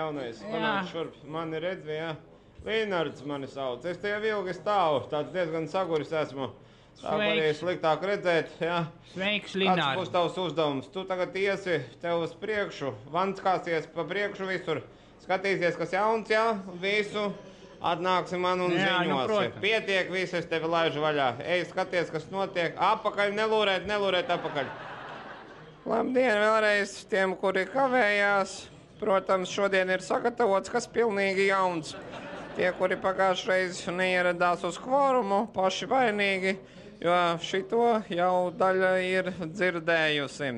jaunais. Panāk šurp. Mani redz, jā. Līnards mani sauc. Es te jau ilgi stāvu. Tāds diezgan saguris esmu. Sāku arī sliktāk redzēt, jā. Sveiks, Linārds. Kāds būs tavs uzdevums? Tu tagad iesi tev uz priekšu, vanskāsies pa priekšu visur, skatīsies, kas jauns, jā, visu, atnāksi man un ziņosi. Pietiek, visu es tevi laižu vaļā. Ej, skaties, kas notiek. Apakaļ, nelūrēt apakaļ. Labdien vēlreiz tiem, kuri kavējās. Protams, šodien ir sagatavots, kas pilnīgi jauns. Tie, kuri pagājušreiz neieradās uz kvorumu, paši vainīgi, jo šito jau daļa ir dzirdējusi.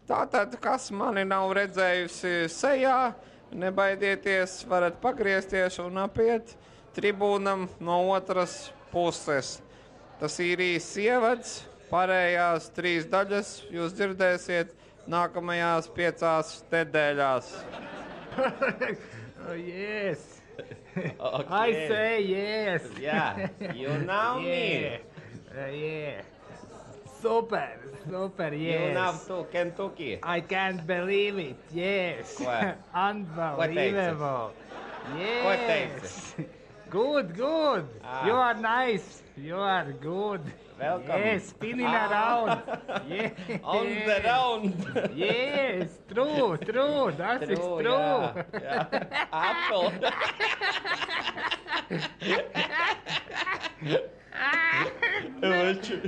Tātad, kas mani nav redzējusi sejā, nebaidieties, varat pagriezties un apiet tribūnam no otras puses. Tas ir īsts ievads, pārējās 3 daļas jūs dzirdēsiet nākamajās 5 nedēļās. Oh, yes. Okay. I say yes. Yeah, you know me. Yeah. Super, yes. You know to Kentucky. I can't believe it, yes. Unbelievable. Yes. Good. You are nice. You are good. Welcome. Yes, spinning around. Yes. On the round. Yes, true. That is true. Yeah. Apple.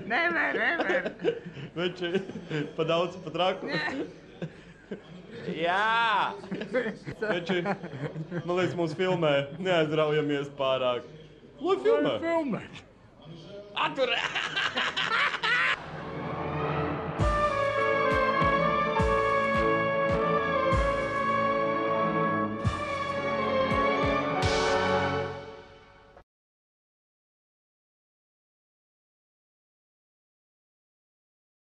Never. Viņš pa daudz, pa traku. Jā! Viņš, man liekas, mūs filmē. Neaizraujamies pārāk. Lai filmē. Filmē. Atturē!